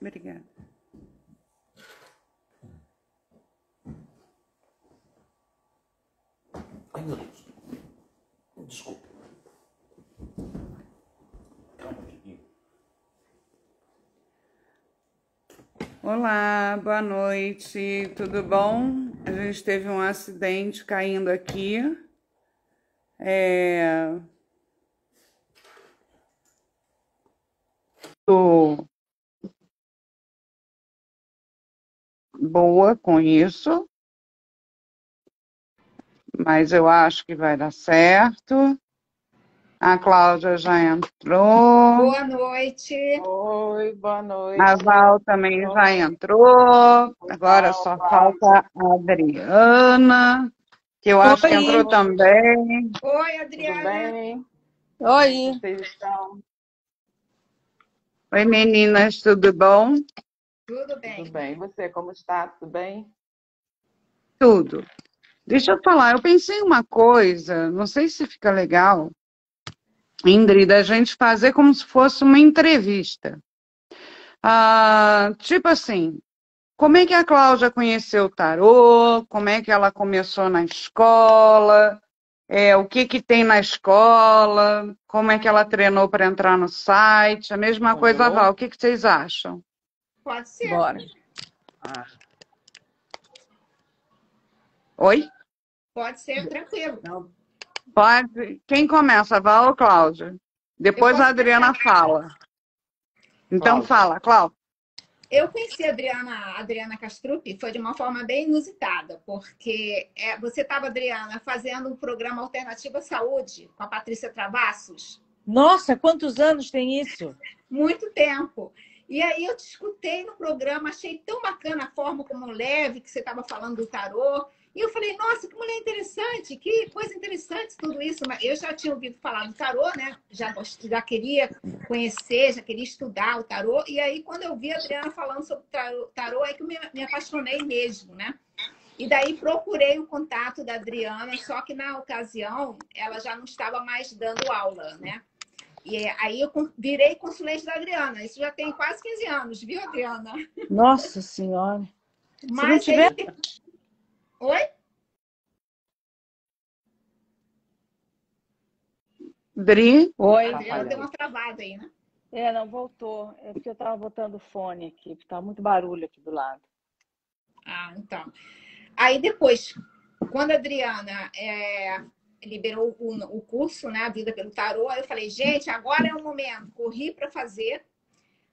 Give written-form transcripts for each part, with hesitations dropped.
Obrigada. Ai, meu Deus. Desculpa. Calma, Chiquinho. Olá, boa noite, tudo bom? A gente teve um acidente caindo aqui. Tô boa com isso, mas eu acho que vai dar certo. A Cláudia já entrou. Boa noite. Oi, boa noite. A Val também já entrou. Agora só falta a Adriana, que eu acho que entrou também. Oi, Tudo Adriana. bem? Oi. Vocês estão? Oi, meninas, tudo bom? Tudo bem. Tudo bem. E você, como está? Tudo bem? Tudo. Deixa eu falar, eu pensei em uma coisa, não sei se fica legal, Ingrid, a gente fazer como se fosse uma entrevista. Tipo assim, como é que a Cláudia conheceu o tarô? Como é que ela começou na escola? O que que tem na escola? Como é que ela treinou para entrar no site? A mesma coisa, Val. O que que vocês acham? Pode ser. Bora. Ah, Oi? Pode ser, tranquilo. não. Pode. Quem começa, Val ou Cláudia? Depois Eu a posso Adriana fala. Então fala, Cláudia. Eu conheci a Adriana Castrucci, foi de uma forma bem inusitada, porque você estava, Adriana, fazendo um programa Alternativa Saúde com a Patrícia Travassos. Nossa, quantos anos tem isso? Muito tempo. E aí eu te escutei no programa, achei tão bacana a forma como leve que você estava falando do tarô. E eu falei, nossa, que mulher interessante, que coisa interessante tudo isso. Mas eu já tinha ouvido falar do tarô, né? Já queria conhecer, já queria estudar o tarô. E aí, quando eu vi a Adriana falando sobre tarô, é que eu me apaixonei mesmo, né? E daí procurei o contato da Adriana, só que na ocasião ela já não estava mais dando aula, né? E aí eu virei consulente da Adriana. Isso já tem quase 15 anos, viu, Adriana? Nossa Senhora. Mas Se não tiver... aí... Oi? Dri? Oi. A Adriana deu uma travada aí, né? Não voltou. É porque eu estava botando o fone aqui, porque estava muito barulho aqui do lado. Ah, então. Aí depois, quando a Adriana liberou o curso, né, a Vida pelo Tarô, aí eu falei, gente, agora é o momento. Corri para fazer.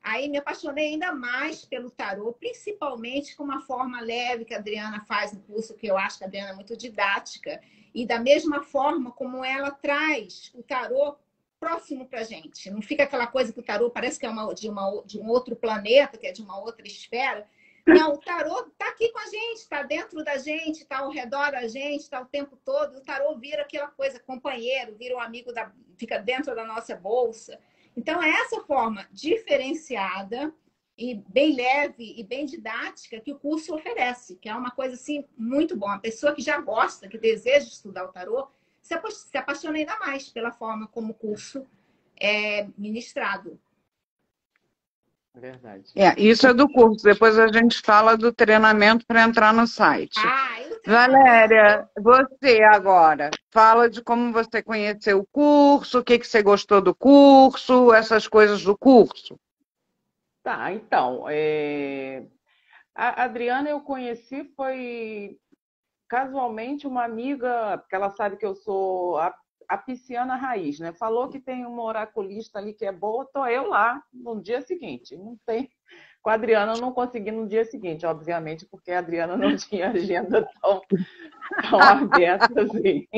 Aí me apaixonei ainda mais pelo tarô, principalmente com uma forma leve que a Adriana faz no curso, que eu acho que a Adriana é muito didática. E da mesma forma como ela traz o tarô próximo para a gente. Não fica aquela coisa que o tarô parece que é de um outro planeta, que é de uma outra esfera. Não, o tarô está aqui com a gente, está dentro da gente, está ao redor da gente, está o tempo todo. O tarô vira aquela coisa, companheiro, vira um amigo, fica dentro da nossa bolsa. Então, é essa forma diferenciada e bem leve e bem didática que o curso oferece, que é uma coisa assim muito boa. A pessoa que já gosta, que deseja estudar o tarô, se apaixona ainda mais pela forma como o curso é ministrado. Verdade. Isso é do curso. Depois a gente fala do treinamento para entrar no site. Valéria, você agora fala de como você conheceu o curso, o que você gostou do curso, essas coisas do curso. Tá, então, a Adriana eu conheci foi casualmente uma amiga, porque ela sabe que eu sou a pisciana raiz, né? Falou que tem uma oraculista ali que é boa, tô eu lá no dia seguinte. Não tem. Com a Adriana eu não consegui no dia seguinte, obviamente, porque a Adriana não tinha agenda tão aberta assim.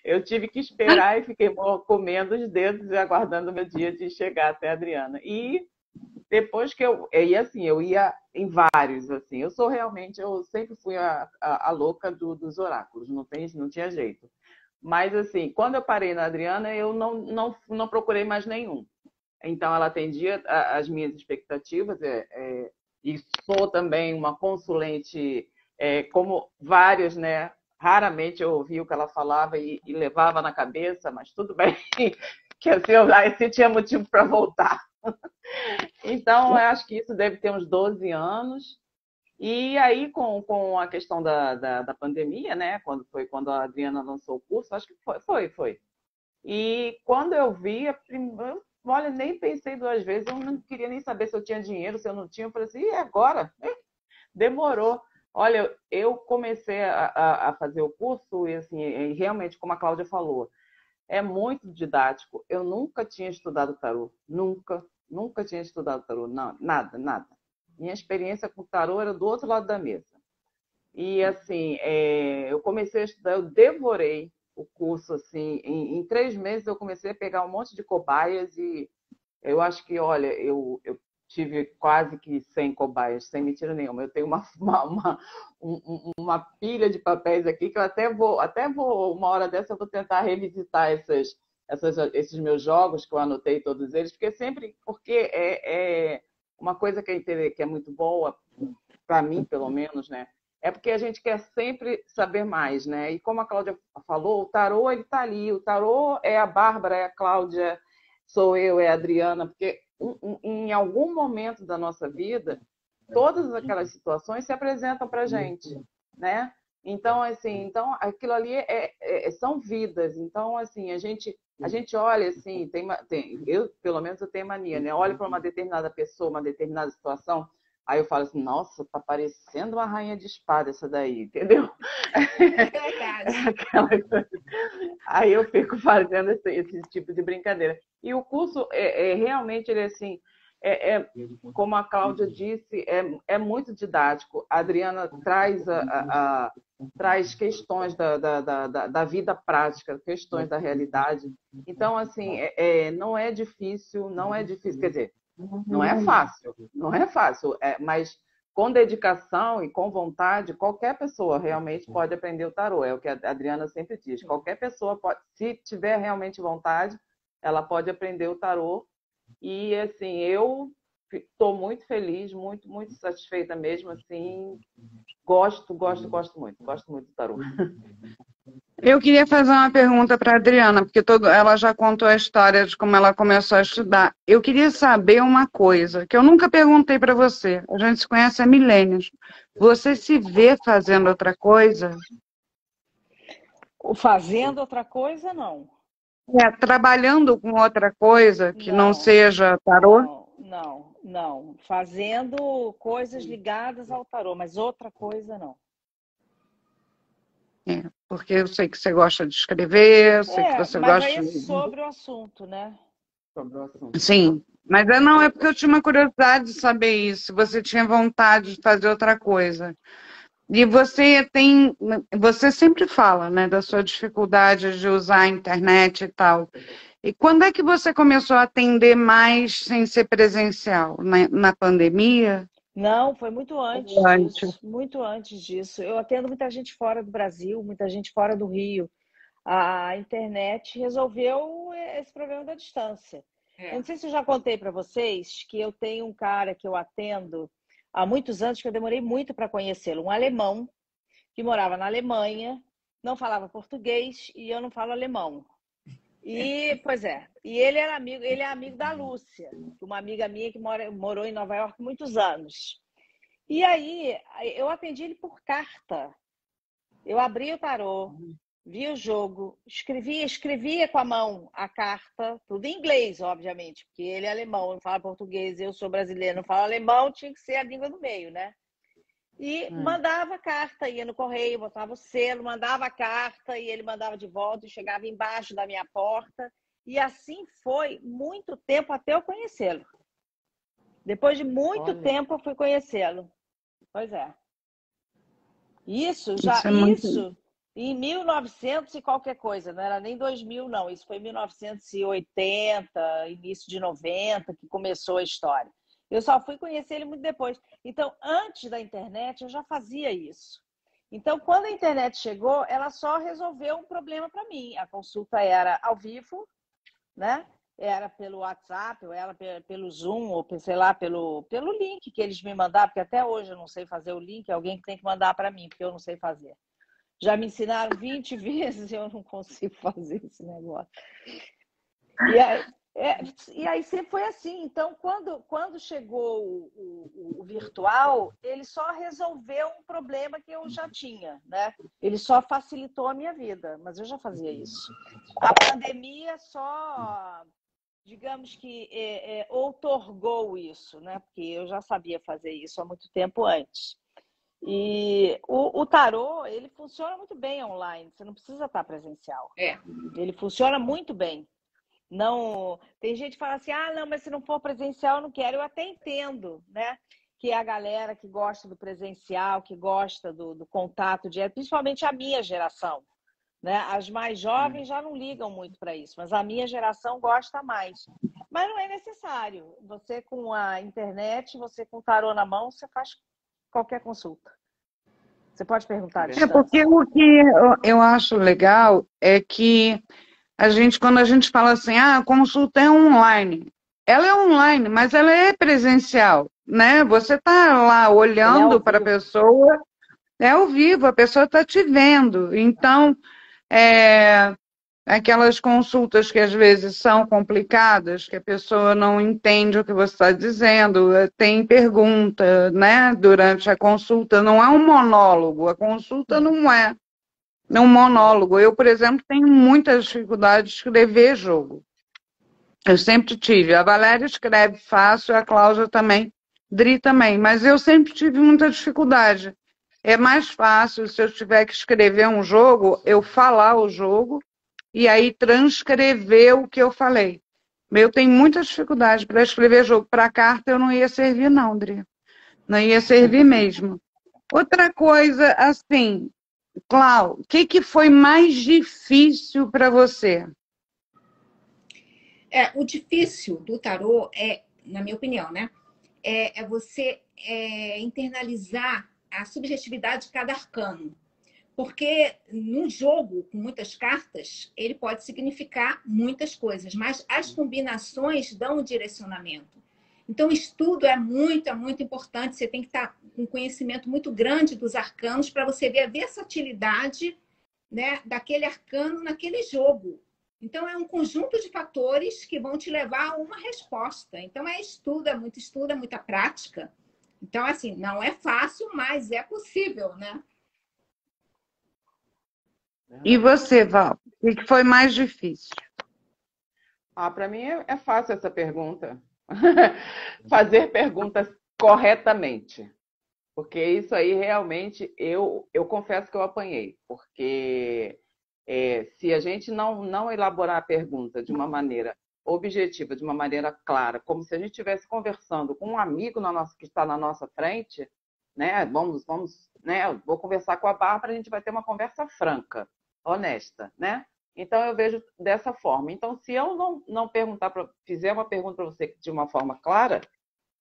Eu tive que esperar e fiquei comendo os dedos e aguardando o meu dia de chegar até a Adriana. E depois que eu ia em vários, assim. Eu sempre fui a louca dos oráculos, não tinha jeito. Mas, assim, quando eu parei na Adriana, eu não procurei mais nenhum. Então, ela atendia as minhas expectativas, e sou também uma consulente, como várias, né? Raramente eu ouvia o que ela falava e levava na cabeça, mas tudo bem, que assim, eu tinha motivo para voltar. Então, eu acho que isso deve ter uns 12 anos. E aí, com a questão da pandemia, né? Quando a Adriana lançou o curso, acho que foi. E quando eu vi, olha, nem pensei duas vezes, eu não queria nem saber se eu tinha dinheiro, se eu não tinha. Eu falei assim, e agora? Demorou. Olha, eu comecei a fazer o curso e, assim, realmente, como a Cláudia falou, é muito didático. Eu nunca tinha estudado tarô, nunca tinha estudado tarô, não, nada. Minha experiência com tarô era do outro lado da mesa. E, assim, eu comecei a estudar, eu devorei o curso, assim, em 3 meses eu comecei a pegar um monte de cobaias e eu acho que, olha, eu tive quase que 100 cobaias, sem mentira nenhuma. Eu tenho uma pilha de papéis aqui que eu até vou, uma hora dessa eu vou tentar revisitar esses meus jogos, que eu anotei todos eles, porque é uma coisa que é muito boa, para mim, pelo menos, né? É porque a gente quer sempre saber mais, né? E como a Cláudia falou, o tarô, ele está ali. O tarô é a Bárbara, é a Cláudia, sou eu, é a Adriana, porque em algum momento da nossa vida, todas aquelas situações se apresentam para a gente, né? Então, assim, aquilo ali são vidas. Então, assim, a gente olha assim, eu, pelo menos, eu tenho mania, né? Olho para uma determinada pessoa, uma determinada situação, aí eu falo assim, nossa, tá parecendo uma rainha de espada essa daí, entendeu? É verdade. Aquela coisa. Aí eu fico fazendo esse tipo de brincadeira. E o curso realmente ele assim, como a Cláudia disse, muito didático. A Adriana traz questões da vida prática, questões da realidade. Então, assim, não é difícil, quer dizer, não é fácil, mas com dedicação e com vontade, qualquer pessoa realmente pode aprender o tarô. É o que a Adriana sempre diz. Qualquer pessoa pode, se tiver realmente vontade, ela pode aprender o tarô. E assim, eu estou muito feliz, muito satisfeita mesmo. Assim, gosto muito do tarô. Eu queria fazer uma pergunta para a Adriana, porque ela já contou a história de como ela começou a estudar. Eu queria saber uma coisa, que eu nunca perguntei para você. A gente se conhece há milênios. Você se vê fazendo outra coisa? Fazendo outra coisa, não. Trabalhando com outra coisa que não Não, seja tarô? não. Fazendo coisas ligadas ao tarô, mas outra coisa não. Porque eu sei que você gosta de escrever, eu sei que você Mas aí gosta é de... sobre o assunto, né? Sim, mas não é porque eu tinha uma curiosidade de saber isso. Você tinha vontade de fazer outra coisa. E você sempre fala, né, da sua dificuldade de usar a internet e tal. E quando é que você começou a atender mais sem ser presencial? Na pandemia? Não, foi muito antes Antes. disso, muito antes disso. Eu atendo muita gente fora do Brasil, muita gente fora do Rio. A internet resolveu esse problema da distância. Eu não sei se eu já contei para vocês que eu tenho um cara que eu atendo há muitos anos, que eu demorei muito para conhecê-lo, um alemão que morava na Alemanha, não falava português e eu não falo alemão. Pois é, e ele é amigo da Lúcia, uma amiga minha que morou em Nova York muitos anos. E aí eu atendi ele por carta. Eu abri o tarô, vi o jogo, escrevia com a mão a carta, tudo em inglês, obviamente, porque ele é alemão, não fala português, eu sou brasileiro, não falo alemão, tinha que ser a língua do meio, né? E mandava carta, ia no correio, botava o selo, mandava a carta e ele mandava de volta e chegava embaixo da minha porta. E assim foi muito tempo até eu conhecê-lo. Depois de muito tempo eu fui conhecê-lo. Pois é. Isso em 1900 e qualquer coisa, não era nem 2000 não, isso foi em 1980, início de 90 que começou a história. Eu só fui conhecer ele muito depois. Então, antes da internet, eu já fazia isso. Então, quando a internet chegou, ela só resolveu um problema para mim. A consulta era ao vivo, né? Era pelo WhatsApp, ou era pelo Zoom, ou sei lá, pelo link que eles me mandaram, porque até hoje eu não sei fazer o link, é alguém que tem que mandar para mim, porque eu não sei fazer. Já me ensinaram 20 vezes e eu não consigo fazer esse negócio. E aí, E aí sempre foi assim. Então, quando chegou o virtual, ele só resolveu um problema que eu já tinha, né? Ele só facilitou a minha vida, mas eu já fazia isso. A pandemia só, digamos que, outorgou isso, né? Porque eu já sabia fazer isso há muito tempo antes. E o tarô, ele funciona muito bem online, você não precisa estar presencial. Ele funciona muito bem. Não, tem gente que fala assim, não, mas se não for presencial, eu não quero. Eu até entendo, né? Que a galera que gosta do presencial, que gosta do contato direto, principalmente a minha geração, né? As mais jovens já não ligam muito para isso, mas a minha geração gosta mais. Mas não é necessário. Você com a internet, você com o tarô na mão, você faz qualquer consulta. Você pode perguntar à distância. Porque o que eu acho legal é que quando a gente fala assim, a consulta é online. Ela é online, mas ela é presencial, né? Você está lá olhando para a pessoa, é ao vivo, a pessoa está te vendo. Então, aquelas consultas que às vezes são complicadas, que a pessoa não entende o que você está dizendo, tem pergunta, né? Durante a consulta, não é um monólogo, a consulta não é um monólogo. Eu, por exemplo, tenho muita dificuldade de escrever jogo. Eu sempre tive. A Valéria escreve fácil, a Cláudia também, Dri também, mas eu sempre tive muita dificuldade. É mais fácil, se eu tiver que escrever um jogo, eu falar o jogo e aí transcrever o que eu falei. Eu tenho muita dificuldade para escrever jogo. Para carta eu não ia servir, não, Dri. Não ia servir mesmo. Outra coisa, assim, Clau, o que foi mais difícil para você? O difícil do tarô na minha opinião, né? É você internalizar a subjetividade de cada arcano. Porque num jogo com muitas cartas, ele pode significar muitas coisas, mas as combinações dão um direcionamento. Então, o estudo é muito importante. Você tem que estar com um conhecimento muito grande dos arcanos para você ver a versatilidade, né, daquele arcano naquele jogo. Então, é um conjunto de fatores que vão te levar a uma resposta. Então, é muita prática. Então, assim, não é fácil, mas é possível, né? E você, Val? O que foi mais difícil? Para mim é fácil essa pergunta. Fazer perguntas corretamente. Porque isso aí realmente eu confesso que eu apanhei. Porque se a gente não elaborar a pergunta de uma maneira objetiva, de uma maneira clara, como se a gente estivesse conversando com um amigo que está na nossa frente, né? Vamos, né? Vou conversar com a Bárbara, a gente vai ter uma conversa franca, honesta, né? Então, eu vejo dessa forma. Então, se eu não fizer uma pergunta para você de uma forma clara,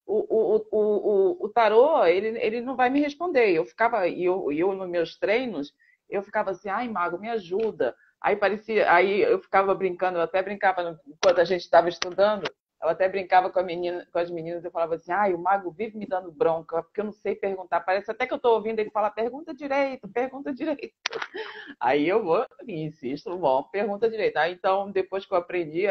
o tarô, ele não vai me responder. Eu nos meus treinos, eu ficava assim, ai, mago, me ajuda. Aí eu ficava brincando, eu até brincava quando a gente estava estudando, eu até brincava com as meninas, eu falava assim, ai, o mago vive me dando bronca, porque eu não sei perguntar. Parece até que eu estou ouvindo ele falar, pergunta direito, pergunta direito. Aí eu vou e insisto, bom, pergunta direito. Aí então, depois que eu aprendi,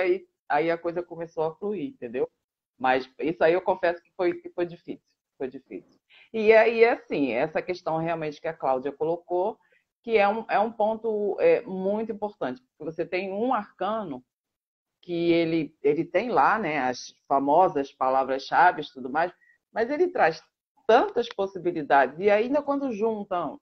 aí a coisa começou a fluir, entendeu? Mas isso aí eu confesso que foi difícil, foi difícil. E aí, assim, essa questão realmente que a Cláudia colocou, que é um ponto muito importante, porque você tem um arcano que ele tem lá, né, as famosas palavras-chave e tudo mais, mas ele traz tantas possibilidades, e ainda quando juntam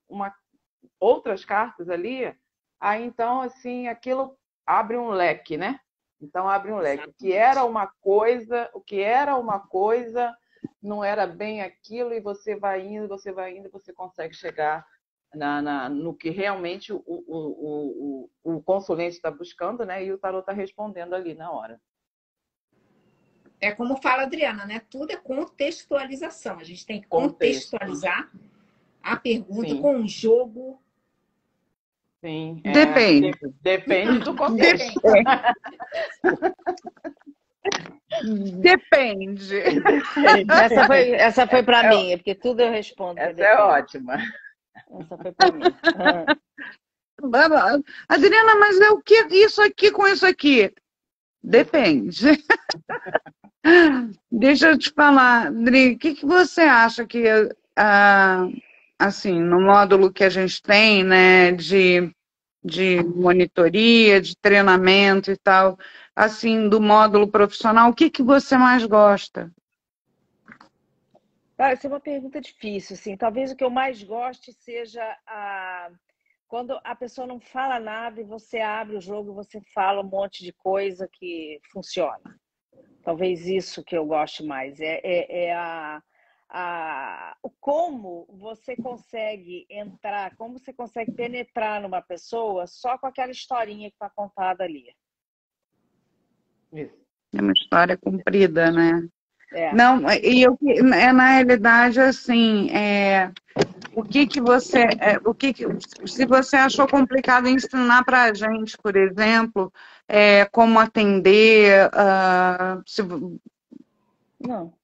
outras cartas ali, aí então, assim, aquilo abre um leque, né? Então, abre um leque. O que era uma coisa, não era bem aquilo, e você vai indo, você consegue chegar no que realmente o consulente está buscando, né? E o tarô está respondendo ali na hora. É como fala a Adriana, né? Tudo é contextualização. A gente tem que contextualizar a pergunta. Sim. Com um jogo. Sim. Depende do contexto. Depende. Essa foi para mim, porque tudo eu respondo. Essa é ótima. Essa foi para mim. Adriana, mas é o que isso aqui com isso aqui? Depende. Deixa eu te falar, Dri, o que você acha que, assim, no módulo que a gente tem, né, de monitoria, de treinamento e tal, assim, do módulo profissional, o que você mais gosta? Essa é uma pergunta difícil, assim. Talvez o que eu mais goste seja quando a pessoa não fala nada e você abre o jogo e você fala um monte de coisa que funciona. Talvez isso que eu goste mais. O como você consegue entrar, como você consegue penetrar numa pessoa só com aquela historinha que está contada ali. É uma história comprida, né? É. Não, na realidade, assim, se você achou complicado ensinar para a gente, por exemplo, como atender, Não,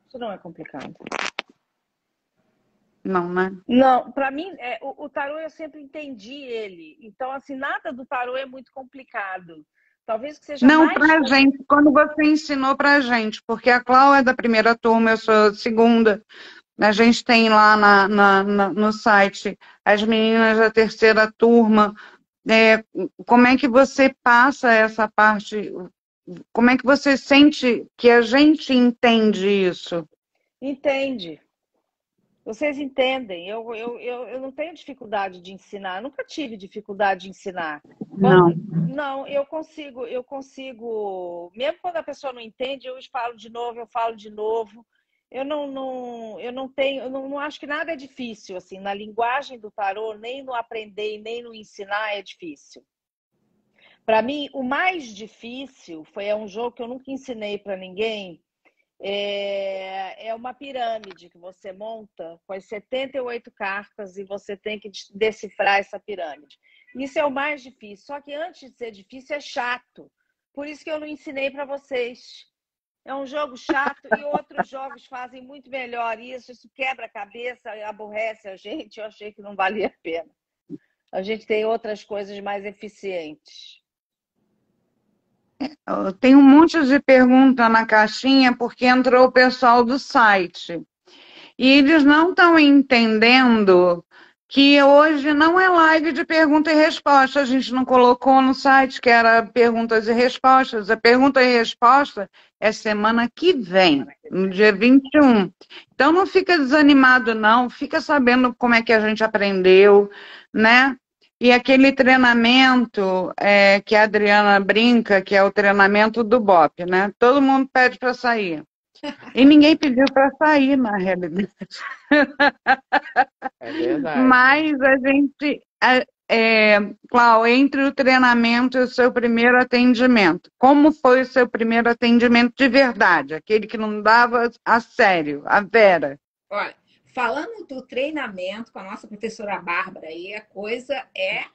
isso não é complicado. Não, né? Não, para mim, o tarô eu sempre entendi ele. Então, assim, nada do tarô é muito complicado. Talvez que seja não, mais... para a gente, quando você ensinou para a gente, porque a Cláudia é da primeira turma, eu sou da segunda. A gente tem lá no site as meninas da terceira turma. Como é que você passa essa parte? Como é que você sente que a gente entende isso? Entende. Vocês entendem. Eu não tenho dificuldade de ensinar. Eu nunca tive dificuldade de ensinar. Não, eu consigo. Mesmo quando a pessoa não entende, eu falo de novo. Eu não acho que nada é difícil, assim, na linguagem do tarô, nem no aprender, nem no ensinar é difícil. Para mim, o mais difícil foi um jogo que eu nunca ensinei para ninguém. É uma pirâmide que você monta com as 78 cartas e você tem que decifrar essa pirâmide. Isso é o mais difícil. Só que antes de ser difícil, é chato. Por isso que eu não ensinei para vocês. É um jogo chato e outros jogos fazem muito melhor isso. Isso quebra a cabeça, aborrece a gente. Eu achei que não valia a pena. A gente tem outras coisas mais eficientes. Tem um monte de pergunta na caixinha porque entrou o pessoal do site. E eles não estão entendendo que hoje não é live de pergunta e resposta. A gente não colocou no site que era perguntas e respostas. A pergunta e resposta é semana que vem, no dia 21. Então não fica desanimado, não. Fica sabendo como é que a gente aprendeu, né? E aquele treinamento que a Adriana brinca, que é o treinamento do BOP, né? Todo mundo pede para sair. E ninguém pediu para sair, na realidade. É verdade. Mas a gente, Cláudia, entre o treinamento e o seu primeiro atendimento, como foi o seu primeiro atendimento de verdade? Aquele que não dava a sério, a Vera? Olha, falando do treinamento com a nossa professora Bárbara, aí a coisa é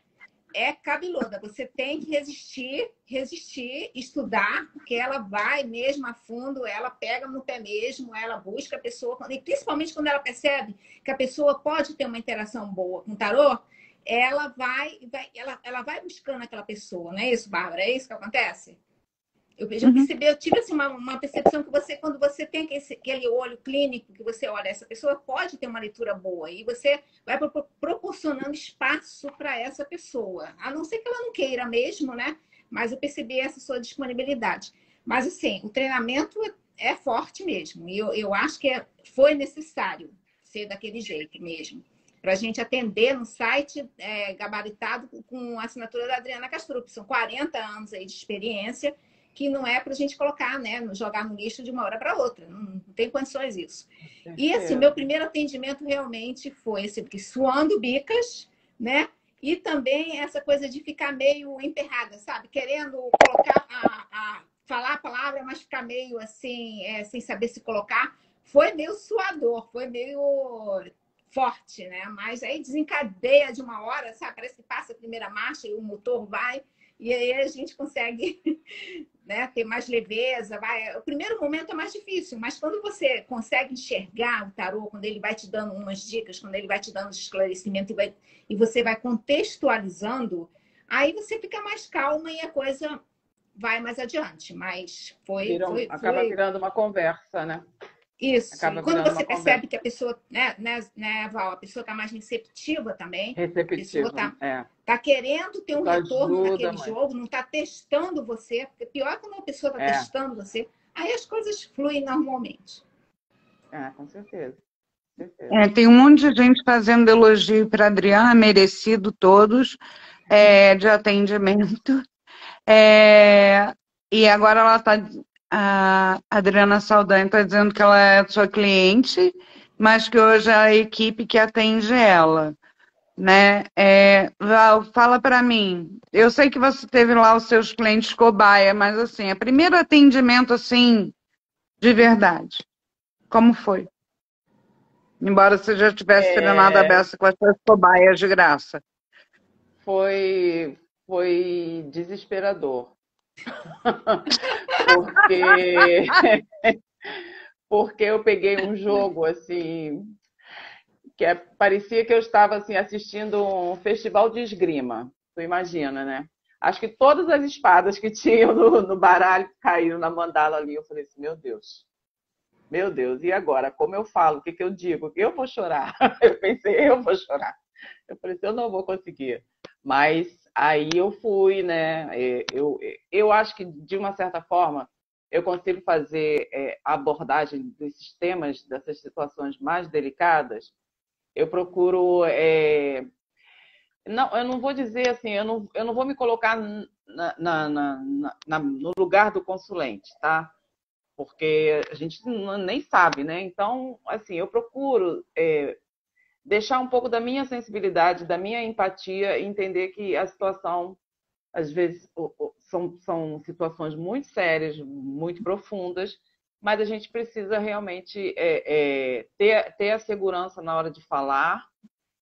cabeluda. Você tem que resistir, estudar, porque ela vai mesmo a fundo, ela pega no pé mesmo, ela busca a pessoa, e principalmente quando ela percebe que a pessoa pode ter uma interação boa com o tarô, ela vai buscando aquela pessoa, não é isso, Bárbara? É isso que acontece? Eu tive assim, uma percepção que quando você tem aquele olho clínico, que você olha, essa pessoa pode ter uma leitura boa, e você vai proporcionando espaço para essa pessoa. A não ser que ela não queira mesmo, né? Mas eu percebi essa sua disponibilidade. Mas, assim, o treinamento é forte mesmo. E eu acho que foi necessário ser daquele jeito mesmo. Para a gente atender no site gabaritado com a assinatura da Adriana Castrup. São 40 anos aí de experiência, que não é para a gente colocar, né, jogar no lixo de uma hora para outra. Não tem condições isso. E, assim, meu primeiro atendimento realmente foi esse, porque suando bicas, né? E também essa coisa de ficar meio emperrada, sabe? Querendo colocar falar a palavra, mas ficar meio assim, sem saber se colocar. Foi meio suador, foi meio forte, né? Mas aí desencadeia de uma hora, sabe? Parece que passa a primeira marcha e o motor vai. E aí a gente consegue, né, ter mais leveza. O primeiro momento é mais difícil, mas quando você consegue enxergar o tarô, quando ele vai te dando umas dicas, quando ele vai te dando esclarecimento e você vai contextualizando, aí você fica mais calma e a coisa vai mais adiante. Mas acaba virando uma conversa, né? Isso. Acaba e quando virando você uma percebe conversa. que a pessoa, né, Val, a pessoa está mais receptiva também. Receptiva, a pessoa tá querendo ter um retorno naquele jogo, não está testando você. Porque pior é quando a pessoa está testando você. Aí as coisas fluem normalmente. Com certeza. Tem um monte de gente fazendo elogio para a Adriana, merecido todos, de atendimento. E agora ela está. A Adriana Saldanha está dizendo que ela é sua cliente, mas que hoje é a equipe que atende ela. Né? Val, fala para mim. Eu sei que você teve lá os seus clientes cobaia, mas assim, é primeiro atendimento assim, de verdade. Como foi? Embora você já tivesse treinado a beça com as suas cobaias de graça. Foi desesperador. Porque eu peguei um jogo assim que parecia que eu estava assim assistindo um festival de esgrima. Tu imagina, né? Acho que todas as espadas que tinham no baralho caíram na mandala ali. Eu falei assim, meu Deus, e agora? Como eu falo? O que eu digo? Eu vou chorar. Eu pensei, eu vou chorar. Eu falei assim, eu não vou conseguir. Mas aí eu fui, né? Eu acho que, de uma certa forma, eu consigo fazer a abordagem desses temas, dessas situações mais delicadas. Eu procuro... Não, eu não vou dizer assim, eu não vou me colocar no lugar do consulente, tá? Porque a gente nem sabe, né? Então, assim, eu procuro deixar um pouco da minha sensibilidade, da minha empatia e entender que a situação, às vezes, são situações muito sérias, muito profundas, mas a gente precisa realmente ter a segurança na hora de falar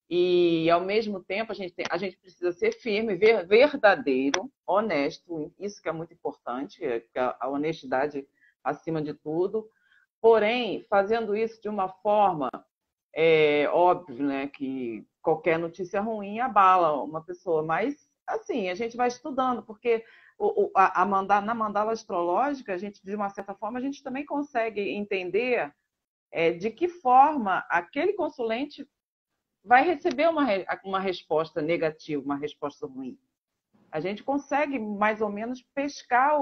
e, ao mesmo tempo, a gente precisa ser firme, verdadeiro, honesto, isso que é muito importante, a honestidade acima de tudo, porém, fazendo isso de uma forma óbvio, né, que qualquer notícia ruim abala uma pessoa, mas assim, a gente vai estudando, porque na mandala astrológica, a gente, de uma certa forma, a gente também consegue entender de que forma aquele consulente vai receber uma resposta negativa, uma resposta ruim. A gente consegue mais ou menos pescar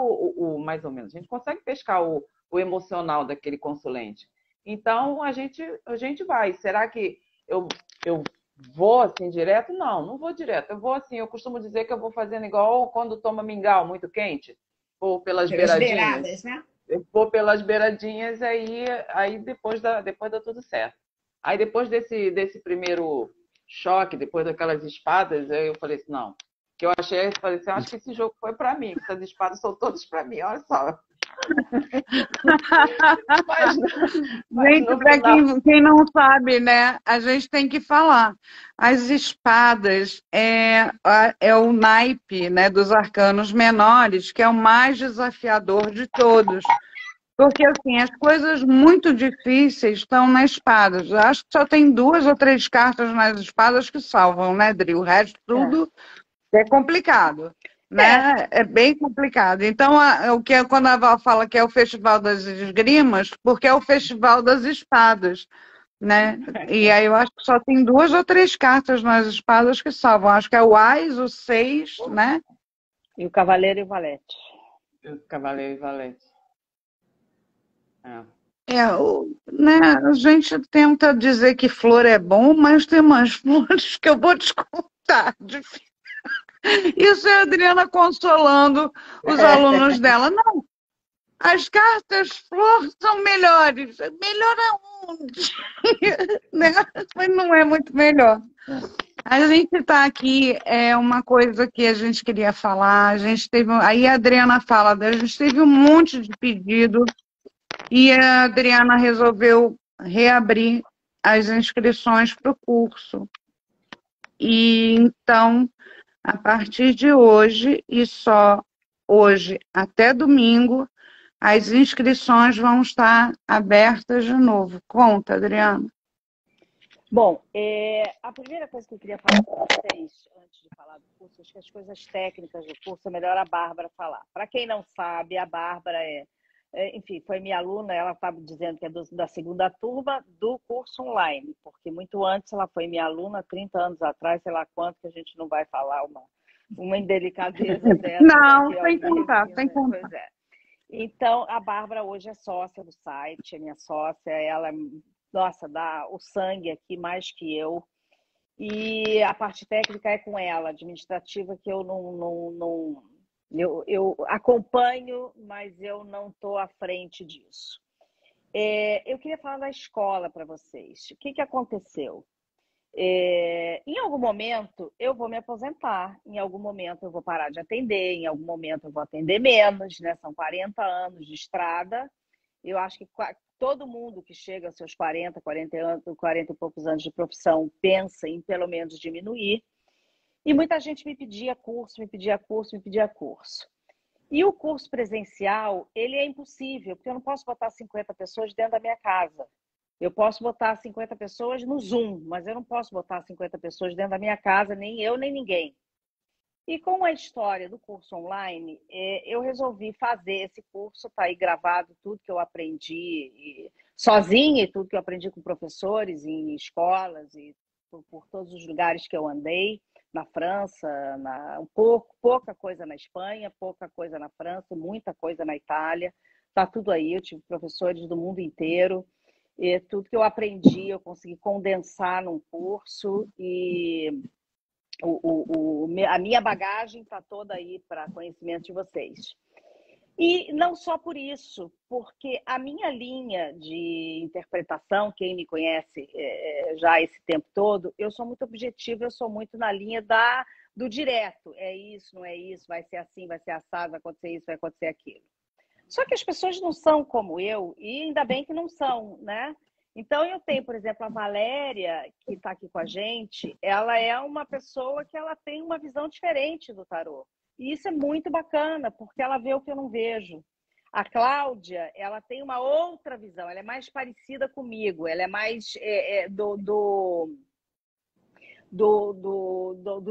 mais ou menos, a gente consegue pescar o emocional daquele consulente. Então a gente vai. Será que eu vou assim direto? Não vou direto. Eu vou assim, eu costumo dizer que eu vou fazendo igual quando toma mingau muito quente, ou pelas beiradinhas. Beiradas, né? Eu vou pelas beiradinhas, aí depois dá tudo certo. Aí depois desse primeiro choque, depois daquelas espadas, eu falei assim, não. Que eu falei assim, acho que esse jogo foi para mim, que essas espadas são todas para mim, olha só. Gente, para quem não sabe, né, a gente tem que falar. As espadas é o naipe, né, dos arcanos menores, que é o mais desafiador de todos. Porque, assim, as coisas muito difíceis estão nas espadas. Eu acho que só tem 2 ou 3 cartas nas espadas que salvam, né, Dri? O resto tudo é complicado, né? É bem complicado. Então, quando a Val fala que é o Festival das Esgrimas, porque é o Festival das Espadas, né? E aí eu acho que só tem 2 ou 3 cartas nas espadas que salvam. Acho que é o Ás, o 6, né? E o Cavaleiro e o Valete. O Cavaleiro e o Valete. Né, a gente tenta dizer que flor é bom, mas tem umas flores que eu vou te contar. Isso é a Adriana consolando os alunos dela. Não, as cartas flor são melhores. Melhor aonde? Né? Mas não é muito melhor. A gente está aqui, é uma coisa que a gente queria falar. A gente teve, aí a Adriana fala, a gente teve um monte de pedido. E a Adriana resolveu reabrir as inscrições para o curso. E então, a partir de hoje, e só hoje até domingo, as inscrições vão estar abertas de novo. Conta, Adriana. Bom, a primeira coisa que eu queria falar para vocês, antes de falar do curso, acho que as coisas técnicas do curso é melhor a Bárbara falar. Para quem não sabe, a Bárbara enfim, foi minha aluna, ela estava dizendo que é da segunda turma do curso online, porque muito antes ela foi minha aluna, 30 anos atrás, sei lá quanto, que a gente não vai falar uma indelicadeza dessa. Não, Né, sem contar, sem contar. Pois é. Então, a Bárbara hoje é sócia do site, é minha sócia, ela, nossa, dá o sangue aqui mais que eu. E a parte técnica é com ela, administrativa, que eu eu acompanho, mas eu não estou à frente disso. Eu queria falar da escola para vocês. O que aconteceu? Em algum momento eu vou me aposentar, em algum momento eu vou parar de atender, em algum momento eu vou atender menos, né? São 40 anos de estrada. Eu acho que todo mundo que chega aos seus 40 e poucos anos de profissão pensa em pelo menos diminuir. E muita gente me pedia curso, me pedia curso, me pedia curso. E o curso presencial, ele é impossível, porque eu não posso botar 50 pessoas dentro da minha casa. Eu posso botar 50 pessoas no Zoom, mas eu não posso botar 50 pessoas dentro da minha casa, nem eu, nem ninguém. E com a história do curso online, eu resolvi fazer esse curso, está aí gravado tudo que eu aprendi sozinha e tudo que eu aprendi com professores em escolas e por todos os lugares que eu andei, na França, pouca coisa na Espanha, pouca coisa na França, muita coisa na Itália. Está tudo aí, eu tive professores do mundo inteiro. E tudo que eu aprendi, eu consegui condensar num curso e a minha bagagem está toda aí para conhecimento de vocês. E não só por isso, porque a minha linha de interpretação, quem me conhece já esse tempo todo, eu sou muito objetiva, eu sou muito na linha do direto. É isso, não é isso, vai ser assim, vai ser assado, vai acontecer isso, vai acontecer aquilo. Só que as pessoas não são como eu, e ainda bem que não são, né? Então, eu tenho, por exemplo, a Valéria, que está aqui com a gente, ela é uma pessoa que ela tem uma visão diferente do tarô. E isso é muito bacana, porque ela vê o que eu não vejo. A Cláudia, ela tem uma outra visão, ela é mais parecida comigo, ela é mais do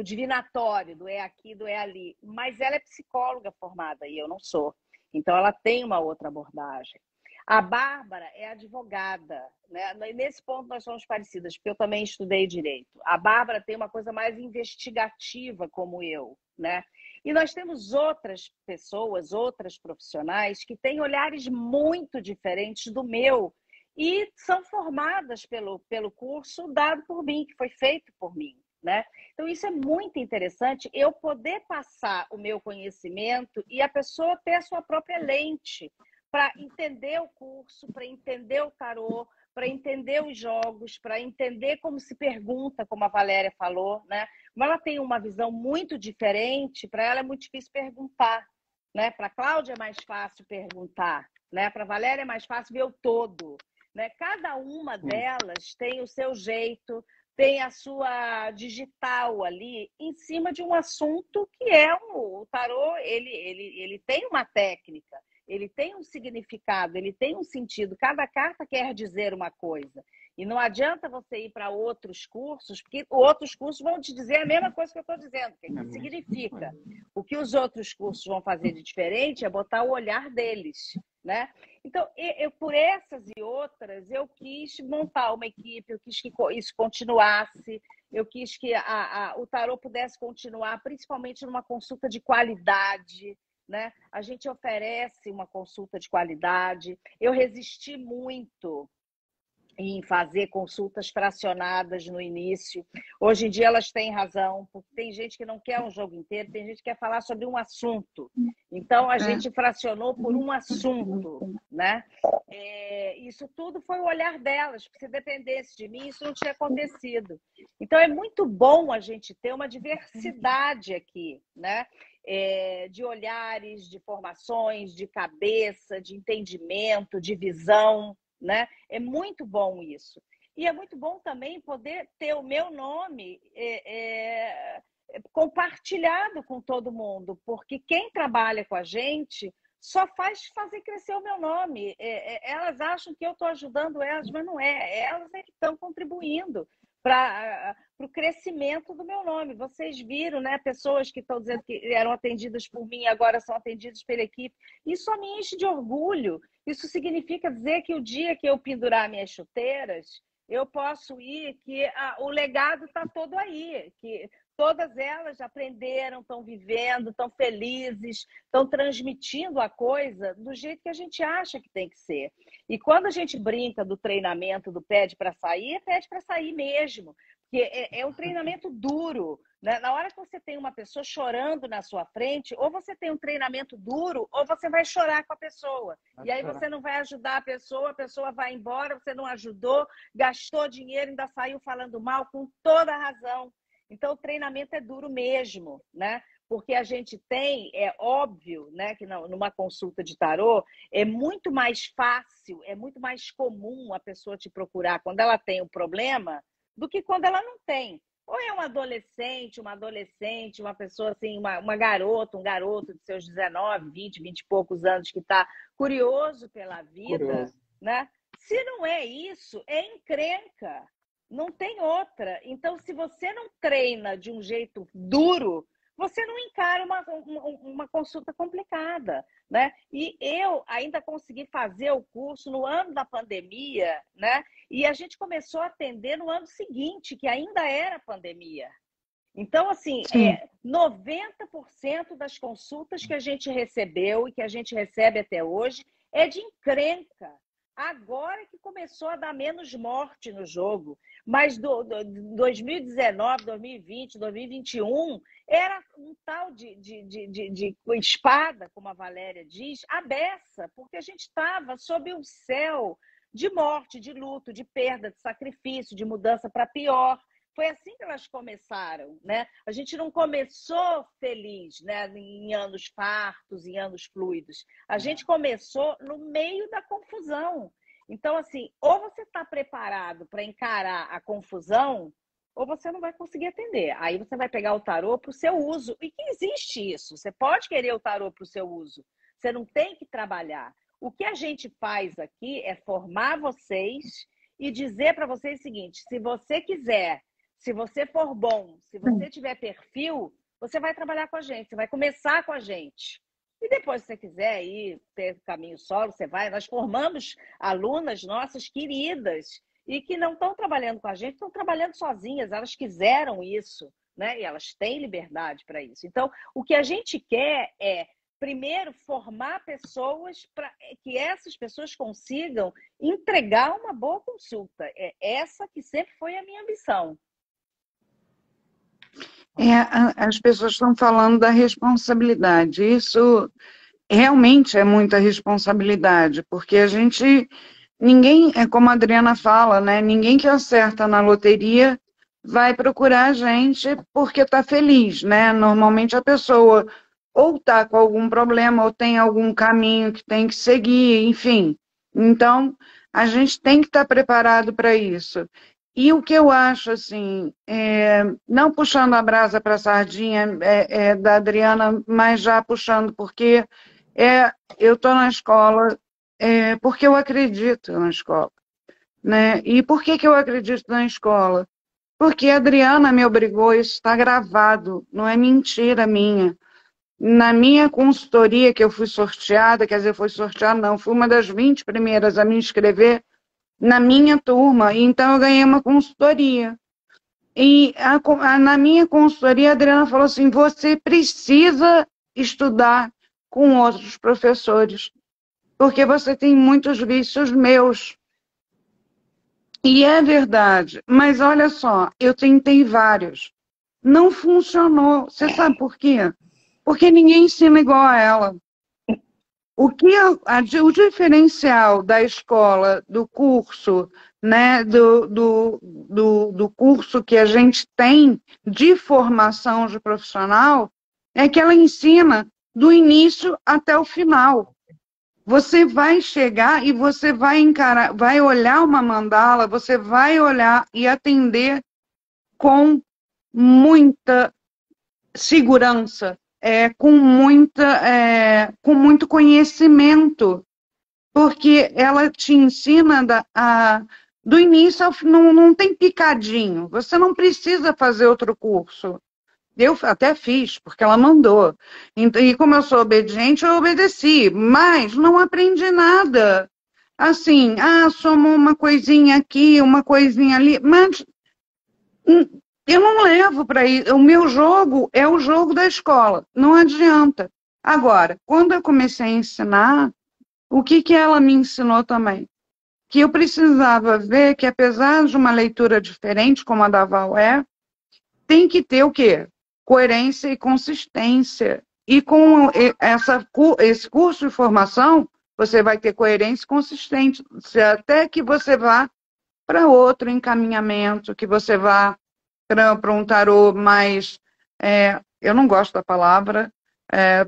divinatório, do é aqui, do é ali. Mas ela é psicóloga formada e eu não sou. Então, ela tem uma outra abordagem. A Bárbara é advogada, né? Nesse ponto nós somos parecidas, porque eu também estudei direito. A Bárbara tem uma coisa mais investigativa, como eu, né? E nós temos outras pessoas, outras profissionais que têm olhares muito diferentes do meu e são formadas pelo curso dado por mim, que foi feito por mim, né? Então, isso é muito interessante, eu poder passar o meu conhecimento e a pessoa ter a sua própria lente para entender o curso, para entender o tarô, para entender os jogos, para entender como se pergunta, como a Valéria falou, né? Como ela tem uma visão muito diferente, para ela é muito difícil perguntar, né? Para a Cláudia é mais fácil perguntar, né? Para a Valéria é mais fácil ver o todo, né? Cada uma delas tem o seu jeito, tem a sua digital ali em cima de um assunto que é o tarô, ele tem uma técnica, ele tem um significado, ele tem um sentido. Cada carta quer dizer uma coisa. E não adianta você ir para outros cursos, porque outros cursos vão te dizer a mesma coisa que eu estou dizendo, que significa. O que os outros cursos vão fazer de diferente é botar o olhar deles, né? Então, por essas e outras, eu quis montar uma equipe, eu quis que isso continuasse, eu quis que o tarô pudesse continuar, principalmente numa consulta de qualidade, né? A gente oferece uma consulta de qualidade. Eu resisti muito em fazer consultas fracionadas no início. Hoje em dia elas têm razão, porque tem gente que não quer um jogo inteiro, tem gente que quer falar sobre um assunto. Então, a gente fracionou por um assunto, né? Isso tudo foi o olhar delas, porque se dependesse de mim, isso não tinha acontecido. Então, é muito bom a gente ter uma diversidade aqui, né? De olhares, de formações, de cabeça, de entendimento, de visão, né? É muito bom isso. E é muito bom também poder ter o meu nome compartilhado com todo mundo, porque quem trabalha com a gente só faz fazer crescer o meu nome. Elas acham que eu estou ajudando elas, mas não é. Elas é que estão contribuindo para o crescimento do meu nome. Vocês viram, né? Pessoas que estão dizendo que eram atendidas por mim, agora são atendidas pela equipe. Isso só me enche de orgulho. Isso significa dizer que o dia que eu pendurar minhas chuteiras, eu posso ir, que o legado está todo aí, que todas elas aprenderam, estão vivendo, estão felizes, estão transmitindo a coisa do jeito que a gente acha que tem que ser. E quando a gente brinca do treinamento do pede para sair, é pede para sair mesmo. Porque é um treinamento duro, né? Na hora que você tem uma pessoa chorando na sua frente, ou você tem um treinamento duro, ou você vai chorar com a pessoa. E aí você não vai ajudar a pessoa vai embora, você não ajudou, gastou dinheiro, ainda saiu falando mal, com toda a razão. Então, o treinamento é duro mesmo, né? Porque a gente tem, é óbvio, né, que numa consulta de tarô, é muito mais fácil, é muito mais comum a pessoa te procurar quando ela tem um problema do que quando ela não tem. Ou é um adolescente, uma pessoa assim, uma garota, um garoto de seus 19, 20 e poucos anos que está curioso pela vida, né? Se não é isso, é encrenca. Não tem outra. Então, se você não treina de um jeito duro, você não encara uma consulta complicada, né? E eu ainda consegui fazer o curso no ano da pandemia, né? E a gente começou a atender no ano seguinte, que ainda era pandemia. Então, assim, 90% das consultas que a gente recebeu e que a gente recebe até hoje é de encrenca. Agora que começou a dar menos morte no jogo. Mas 2019, 2020, 2021, era um tal de espada, como a Valéria diz, à beça, porque a gente estava sob um céu de morte, de luto, de perda, de sacrifício, de mudança para pior. Foi assim que elas começaram, né? A gente não começou feliz, né? Em anos fartos, em anos fluidos. A gente começou no meio da confusão. Então, assim, ou você está preparado para encarar a confusão, ou você não vai conseguir atender. Aí você vai pegar o tarô para o seu uso. E que existe isso. Você pode querer o tarô para o seu uso. Você não tem que trabalhar. O que a gente faz aqui é formar vocês e dizer para vocês o seguinte: se você quiser, se você for bom, se você tiver perfil, você vai trabalhar com a gente, você vai começar com a gente. E depois, se você quiser ir ter caminho solo, você vai. Nós formamos alunas nossas queridas e que não estão trabalhando com a gente, estão trabalhando sozinhas. Elas quiseram isso, né? E elas têm liberdade para isso. Então, o que a gente quer é, primeiro, formar pessoas para que essas pessoas consigam entregar uma boa consulta. É essa que sempre foi a minha ambição. As pessoas estão falando da responsabilidade. Isso realmente é muita responsabilidade, porque ninguém, é como a Adriana fala, né? Ninguém que acerta na loteria vai procurar a gente porque está feliz, né? Normalmente a pessoa ou está com algum problema, ou tem algum caminho que tem que seguir, enfim. Então, a gente tem que estar preparado para isso. E o que eu acho, assim, não puxando a brasa para a sardinha da Adriana, mas já puxando, porque eu estou na escola porque eu acredito na escola, né? E por que eu acredito na escola? Porque a Adriana me obrigou, isso está gravado, não é mentira minha. Na minha consultoria, que eu fui sorteada, quer dizer, fui uma das 20 primeiras a me inscrever na minha turma, então eu ganhei uma consultoria. E na minha consultoria, a Adriana falou assim: você precisa estudar com outros professores, porque você tem muitos vícios meus. E é verdade, mas olha só, eu tentei vários. Não funcionou. Você sabe por quê? Porque ninguém ensina igual a ela. O diferencial da escola, do curso, né, do curso que a gente tem de formação de profissional, é que ela ensina do início até o final. Você vai chegar e você vai encarar, vai olhar uma mandala, você vai olhar e atender com muita segurança, com muito conhecimento, porque ela te ensina do início ao fim, não tem picadinho. Você não precisa fazer outro curso. Eu até fiz, porque ela mandou. E como eu sou obediente, eu obedeci. Mas não aprendi nada. Assim, soma uma coisinha aqui, uma coisinha ali. Mas eu não levo para isso. O meu jogo é o jogo da escola. Não adianta. Agora, quando eu comecei a ensinar, o que ela me ensinou também? Que eu precisava ver que, apesar de uma leitura diferente, como a da Val tem que ter o quê? Coerência e consistência. E com esse curso de formação, você vai ter coerência e consistência, até que você vá para outro encaminhamento, que você vá para um tarô mais... eu não gosto da palavra,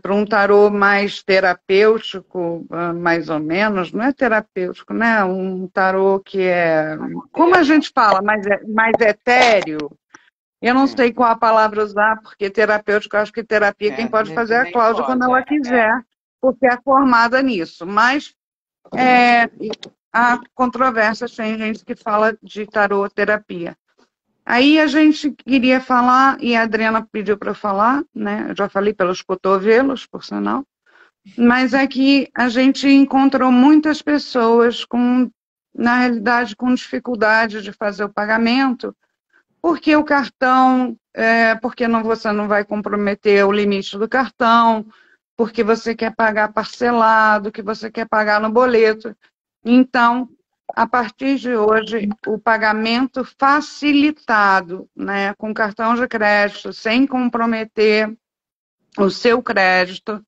para um tarô mais terapêutico, mais ou menos, não é terapêutico, né? Um tarô que é, como a gente fala, mais etéreo. Eu não sei qual a palavra usar, porque terapêutico, eu acho que terapia quem pode fazer é a Cláudia quando ela quiser, porque é formada nisso. Mas há controvérsias, tem gente que fala de tarô terapia. Aí a gente queria falar, e a Adriana pediu para eu falar, né? Eu já falei pelos cotovelos, por sinal, mas é que a gente encontrou muitas pessoas na realidade, com dificuldade de fazer o pagamento, porque o cartão, porque você não vai comprometer o limite do cartão, porque você quer pagar parcelado, que você quer pagar no boleto. Então, a partir de hoje, o pagamento facilitado, né, com cartão de crédito, sem comprometer o seu crédito.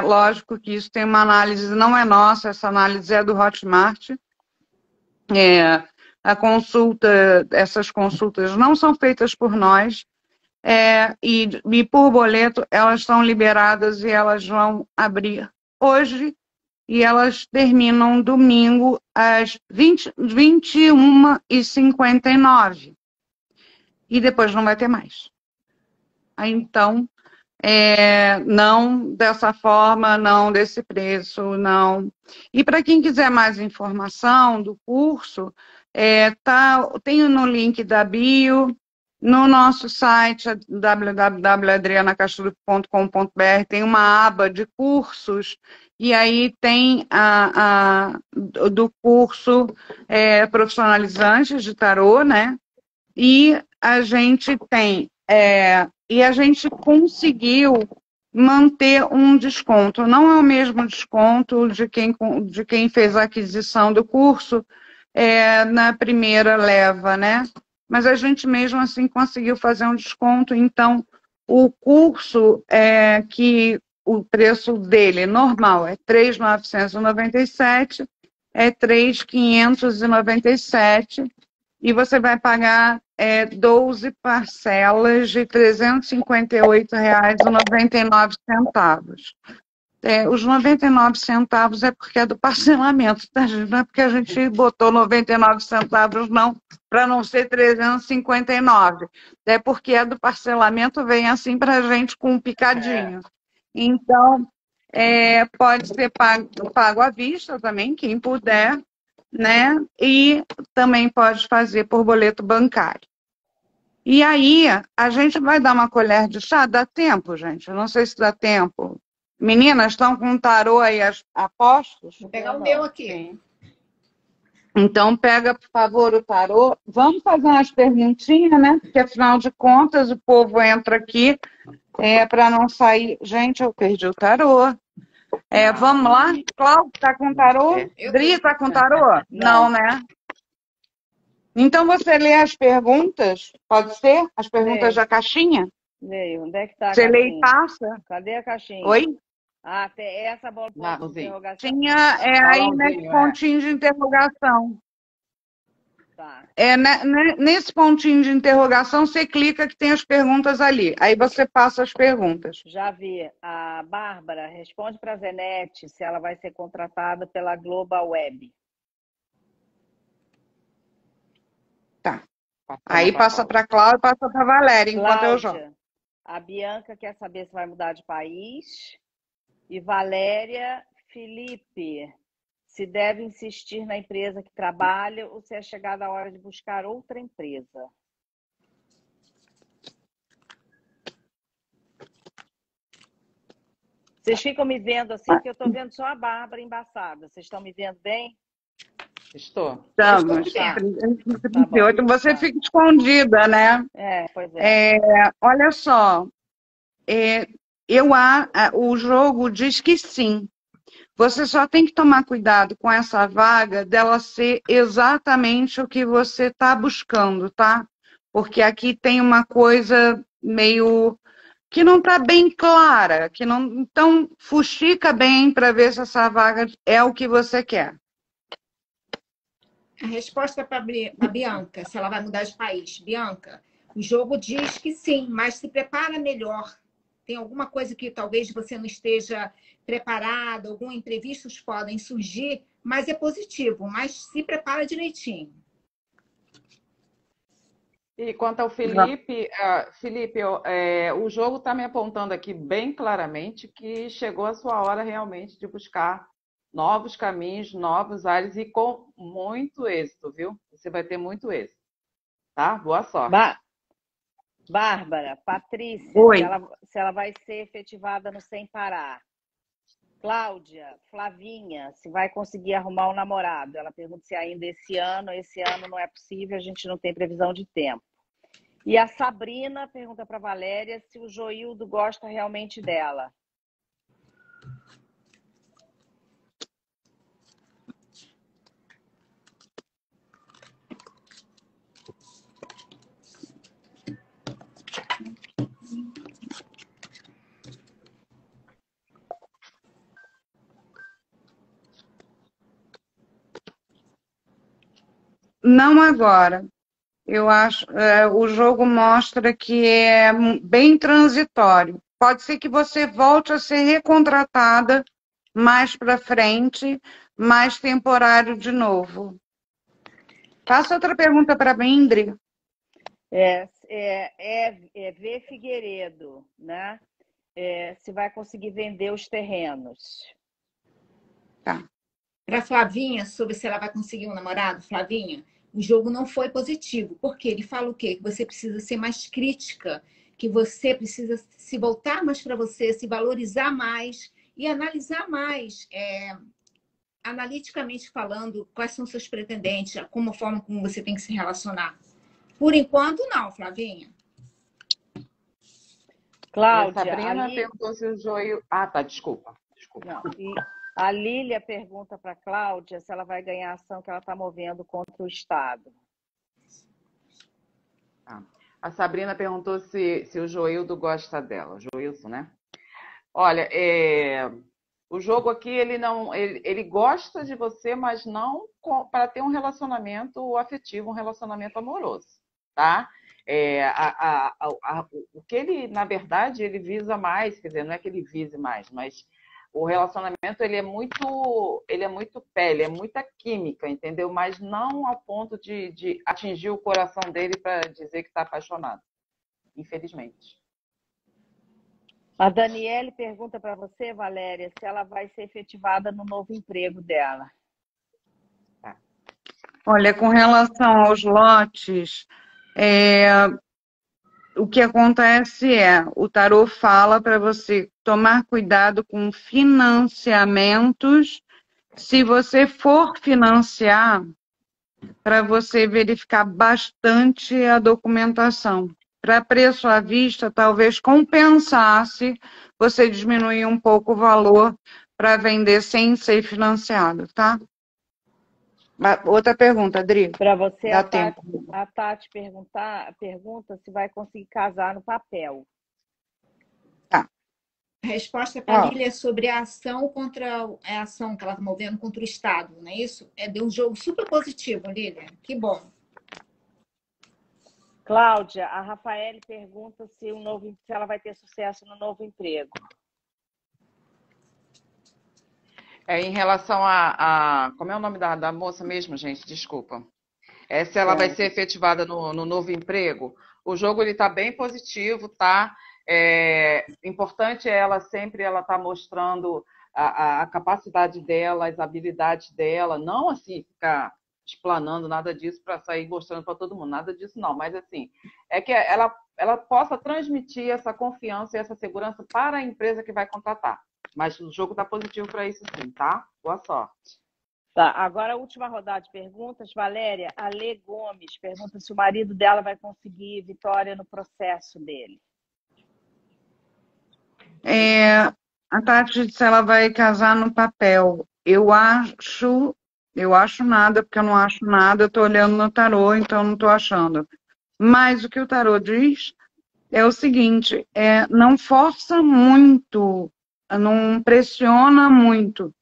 Lógico que isso tem uma análise, não é nossa, essa análise é do Hotmart. Essas consultas não são feitas por nós, e por boleto elas estão liberadas e elas vão abrir hoje e elas terminam domingo às 21h59. E depois não vai ter mais. Então, não dessa forma, não desse preço, não. E para quem quiser mais informação do curso, tem no link da bio, no nosso site, www.adrianacastro.com.br, tem uma aba de cursos, e aí tem do curso profissionalizantes de tarô, né? E a gente tem... e a gente conseguiu manter um desconto. Não é o mesmo desconto de quem fez a aquisição do curso na primeira leva, né? Mas a gente mesmo assim conseguiu fazer um desconto. Então, o curso, que o preço dele normal é R$ 3.997, é R$ 3.597, e você vai pagar 12 parcelas de R$ 358,99. Os 99 centavos é porque é do parcelamento, tá, gente? Não é porque a gente botou 99 centavos, não, para não ser 359. É porque é do parcelamento, vem assim para a gente com um picadinho. Então, pode ser pago à vista também, quem puder, né? E também pode fazer por boleto bancário. E aí, a gente vai dar uma colher de chá? Dá tempo, gente? Eu não sei se dá tempo. Meninas, estão com tarô aí apostos? Vou pegar o meu aqui. Sim. Então, pega, por favor, o tarô. Vamos fazer umas perguntinhas, né? Porque, afinal de contas, o povo entra aqui para não sair... Gente, eu perdi o tarô. Vamos lá? Cláudio, está com tarô? Dri, está com tarô? Não, né? Então, você lê as perguntas? Pode ser? As perguntas da caixinha? Leio. Onde é que está a caixinha? Você lê e passa? Cadê a caixinha? Oi? Tem essa bola de interrogação. Tinha aí nesse pontinho de interrogação. Tá. Nesse pontinho de interrogação, você clica que tem as perguntas ali. Aí você passa as perguntas. Já vi. A Bárbara responde para a Zenete se ela vai ser contratada pela Global Web. Tá. Aí passa para a Cláudia e passa para a Valéria, enquanto eu jogo. A Bianca quer saber se vai mudar de país. E Valéria, Felipe, se deve insistir na empresa que trabalha ou se é chegada a hora de buscar outra empresa. Vocês ficam me vendo assim, porque eu estou vendo só a Bárbara embaçada. Vocês estão me vendo bem? Estou. Estamos. Tá. 38, você fica escondida, né? Pois é. Olha só, o jogo diz que sim. Você só tem que tomar cuidado com essa vaga dela ser exatamente o que você está buscando, tá? Porque aqui tem uma coisa meio que não está bem clara, que não, então fuxica bem para ver se essa vaga é o que você quer. A resposta para a Bianca, se ela vai mudar de país. Bianca, o jogo diz que sim, mas se prepara melhor. Tem alguma coisa que talvez você não esteja preparado, alguns imprevistos podem surgir, mas é positivo, mas se prepara direitinho. E quanto ao Felipe, o jogo está me apontando aqui bem claramente que chegou a sua hora realmente de buscar novos caminhos, novos ares e com muito êxito, viu? Você vai ter muito êxito, tá? Boa sorte. Bárbara, Patrícia, Oi. se ela vai ser efetivada no Sem Parar. Cláudia, Flavinha, se vai conseguir arrumar um namorado. Ela pergunta se ainda esse ano não é possível, a gente não tem previsão de tempo. E a Sabrina pergunta para a Valéria se o Joildo gosta realmente dela. Não agora. Eu acho, o jogo mostra que é bem transitório. Pode ser que você volte a ser recontratada mais para frente, mais temporário de novo. Faça outra pergunta para a Indri. V. Figueiredo, né? Se vai conseguir vender os terrenos. Tá. Para Flavinha, sobre se ela vai conseguir um namorado, Flavinha, o jogo não foi positivo. Por quê? Ele fala o quê? Que você precisa ser mais crítica, que você precisa se voltar mais para você, se valorizar mais e analisar mais, analiticamente falando, quais são seus pretendentes, como a forma como você tem que se relacionar. Por enquanto, não, Flavinha. Cláudia, a Sabrina perguntou se o joio... Ah, tá, desculpa. Não, e a Lília pergunta para a Cláudia se ela vai ganhar a ação que ela está movendo contra o Estado. A Sabrina perguntou se o Joildo gosta dela. Joilson, né? Olha, o jogo aqui, ele gosta de você, mas não para ter um relacionamento afetivo, um relacionamento amoroso, tá? O que ele, na verdade, ele visa mais, quer dizer, não é que ele vise mais, mas o relacionamento ele é muito pele, é muita química, entendeu? Mas não ao ponto de atingir o coração dele para dizer que está apaixonado, infelizmente. A Daniele pergunta para você, Valéria, se ela vai ser efetivada no novo emprego dela. Olha, com relação aos lotes, o que acontece o tarô fala para você tomar cuidado com financiamentos. Se você for financiar, para você verificar bastante a documentação. Para preço à vista, talvez compensasse você diminuir um pouco o valor para vender sem ser financiado, tá? Outra pergunta, Adri. Para você, Dá a Tati pergunta se vai conseguir casar no papel. Tá. A resposta para a Lília é sobre a ação a ação que ela está movendo contra o Estado, não é isso? Deu um jogo super positivo, Lília. Que bom. Cláudia, a Rafaele pergunta se ela vai ter sucesso no novo emprego. Em relação a... Como é o nome da moça mesmo, gente? Desculpa. Se ela vai ser efetivada no novo emprego, o jogo está bem positivo, tá? Importante ela sempre estar mostrando a capacidade dela, as habilidades dela, não assim ficar explanando nada disso para sair mostrando para todo mundo, nada disso não, mas assim, é que ela possa transmitir essa confiança e essa segurança para a empresa que vai contratar. Mas o jogo está positivo para isso sim, tá? Boa sorte. Tá, agora a última rodada de perguntas. Valéria, a Lê Gomes pergunta se o marido dela vai conseguir vitória no processo dele. A Tati disse que ela vai casar no papel. Eu acho nada, porque eu não acho nada, eu estou olhando no tarô, então não estou achando. Mas o que o tarô diz é o seguinte, não força muito, não pressiona muito.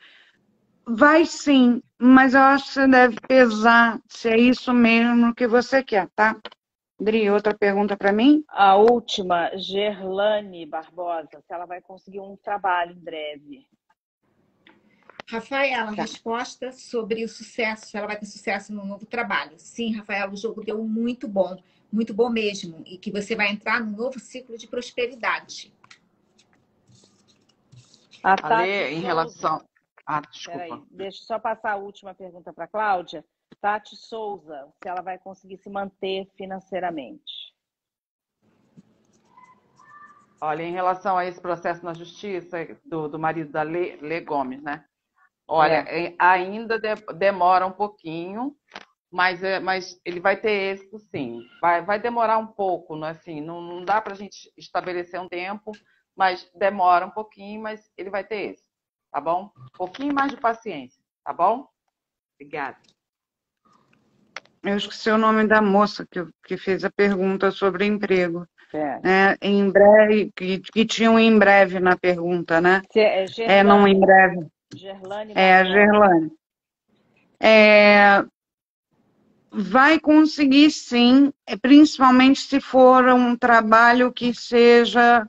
Vai sim, mas eu acho que você deve pesar se é isso mesmo que você quer, tá? Dri, outra pergunta para mim? A última, Gerlane Barbosa, se ela vai conseguir um trabalho em breve. Rafaela, resposta sobre o sucesso, se ela vai ter sucesso no novo trabalho. Sim, Rafaela, o jogo deu muito bom mesmo, e que você vai entrar num novo ciclo de prosperidade. A Tati Ale, em Souza, relação... desculpa. Peraí, deixa eu só passar a última pergunta para a Cláudia. Tati Souza, se ela vai conseguir se manter financeiramente. Olha, em relação a esse processo na justiça do marido da Lê Gomes, né? Olha, ainda demora um pouquinho, mas ele vai ter êxito, sim. Vai demorar um pouco, não, assim, não dá para a gente estabelecer um tempo, mas demora um pouquinho, mas ele vai ter êxito, tá bom? Um pouquinho mais de paciência, tá bom? Obrigada. Eu esqueci o nome da moça que fez a pergunta sobre emprego. Em breve, que tinha um em breve na pergunta, né? Não em breve. Gerlane. A Gerlane. Vai conseguir sim, principalmente se for um trabalho que seja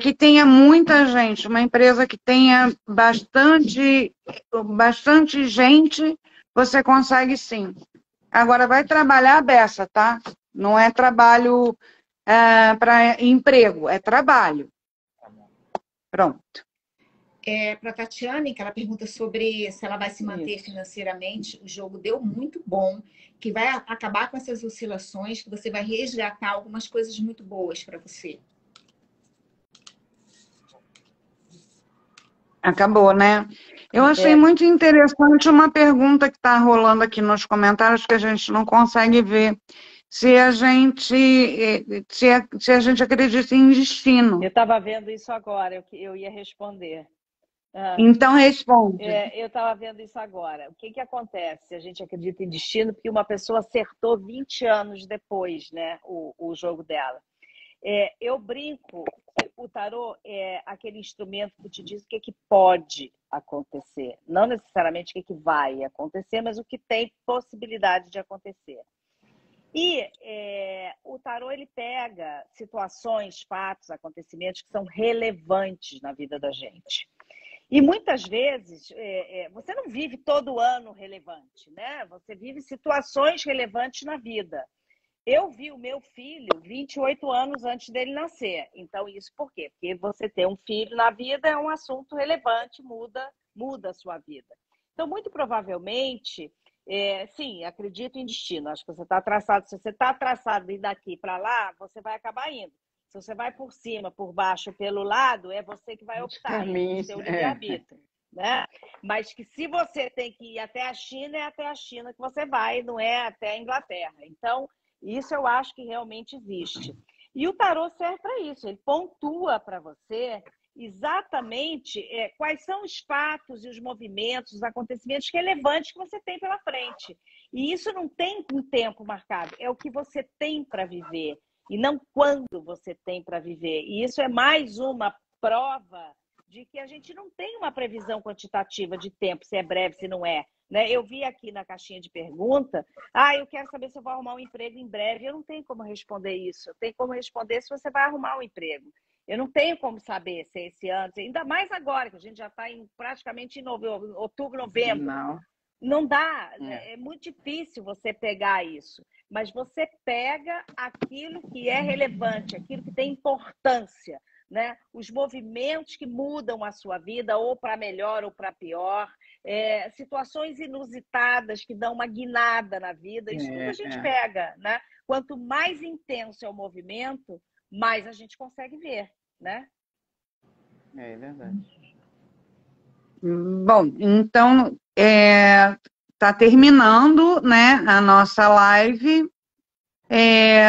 que tenha muita gente, uma empresa que tenha bastante gente, você consegue sim. Agora vai trabalhar a beça, tá? Não é trabalho para emprego, é trabalho. Pronto. Para a Tatiane, que ela pergunta sobre se ela vai se manter financeiramente, o jogo deu muito bom, que vai acabar com essas oscilações, que você vai resgatar algumas coisas muito boas para você. Acabou, né? Eu achei muito interessante uma pergunta que está rolando aqui nos comentários que a gente não consegue ver. Se a gente acredita em destino. Eu estava vendo isso agora, eu ia responder. Então responde. Eu estava vendo isso agora. O que acontece se a gente acredita em destino? Porque uma pessoa acertou 20 anos depois, né, o jogo dela. Eu brinco que o tarô é aquele instrumento que te diz o que pode acontecer. Não necessariamente o que vai acontecer, mas o que tem possibilidade de acontecer. E o tarô ele pega situações, fatos, acontecimentos que são relevantes na vida da gente. E muitas vezes você não vive todo ano relevante, né? Você vive situações relevantes na vida. Eu vi o meu filho 28 anos antes dele nascer. Então, isso por quê? Porque você ter um filho na vida é um assunto relevante, muda a sua vida. Então, muito provavelmente, sim, acredito em destino. Acho que você está traçado. Se você está traçado de daqui para lá, você vai acabar indo. Se você vai por cima, por baixo, pelo lado, é você que vai optar. É o seu livre-arbítrio. Né? Mas que se você tem que ir até a China, é até a China que você vai, não é até a Inglaterra. Então, isso eu acho que realmente existe. E o tarô serve para isso. Ele pontua para você exatamente quais são os fatos e os movimentos, os acontecimentos relevantes que você tem pela frente. E isso não tem um tempo marcado. É o que você tem para viver. E não quando você tem para viver. E isso é mais uma prova de que a gente não tem uma previsão quantitativa de tempo, se é breve, se não é. Né? Eu vi aqui na caixinha de pergunta, eu quero saber se eu vou arrumar um emprego em breve. Eu não tenho como responder isso. Eu tenho como responder se você vai arrumar um emprego. Eu não tenho como saber se é esse ano, ainda mais agora, que a gente já está praticamente em outubro, novembro. Não dá. É muito difícil você pegar isso. Mas você pega aquilo que é relevante, aquilo que tem importância. né? Os movimentos que mudam a sua vida, ou para melhor ou para pior, situações inusitadas que dão uma guinada na vida, isso tudo a gente pega, né? Quanto mais intenso é o movimento, mais a gente consegue ver, né? É verdade. Bom, então está terminando, né, a nossa live.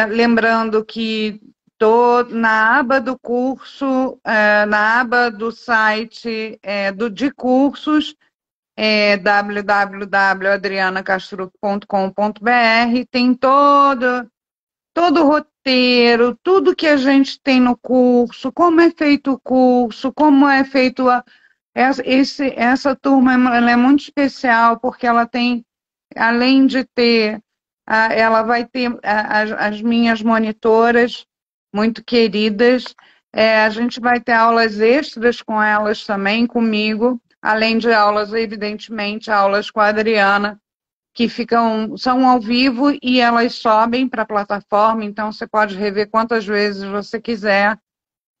Lembrando que estou na aba do curso, na aba do site de cursos, www.adrianacastruc.com.br, tem todo o roteiro, tudo que a gente tem no curso, como é feito o curso, como é feito essa turma, ela é muito especial porque ela tem, além de ter, ela vai ter as minhas monitoras muito queridas, a gente vai ter aulas extras com elas também, comigo, além de aulas, evidentemente, aulas com a Adriana, que são ao vivo e elas sobem para a plataforma, então você pode rever quantas vezes você quiser.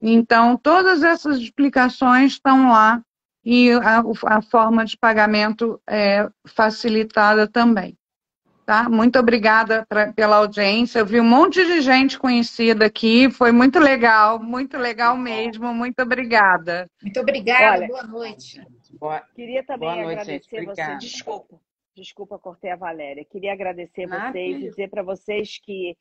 Então, todas essas explicações estão lá e a forma de pagamento é facilitada também. Tá? Muito obrigada pela audiência. Eu vi um monte de gente conhecida aqui, foi muito legal mesmo. Muito obrigada. Muito obrigada, Olha, boa noite. Queria também boa noite, agradecer você. Desculpa, cortei a Valéria. Queria agradecer vocês e dizer para vocês que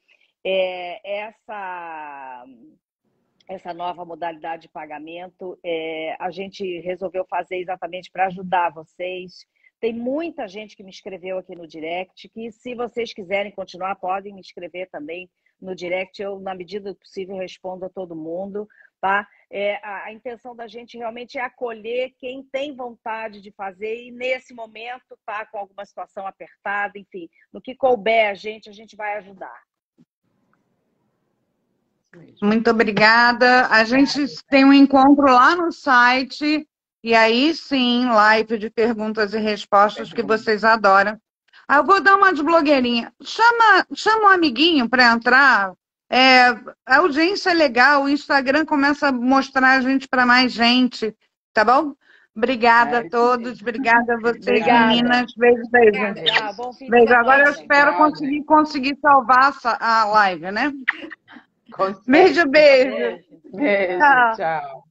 essa nova modalidade de pagamento, a gente resolveu fazer exatamente para ajudar vocês. Tem muita gente que me escreveu aqui no direct, que se vocês quiserem continuar, podem me escrever também no direct. Eu, na medida do possível, respondo a todo mundo, tá? A intenção da gente realmente é acolher quem tem vontade de fazer e, nesse momento, tá com alguma situação apertada, enfim, no que couber a gente vai ajudar. Muito obrigada. A gente tem um encontro lá no site, e aí sim, live de perguntas e respostas que vocês adoram. Eu vou dar uma de blogueirinha. Chama um amiguinho para entrar. A audiência é legal, o Instagram começa a mostrar a gente para mais gente, tá bom? Obrigada a todos, obrigada a vocês, meninas. Beijo. Beijo. Agora eu espero conseguir salvar a live, né? Beijo. Beijo, tchau.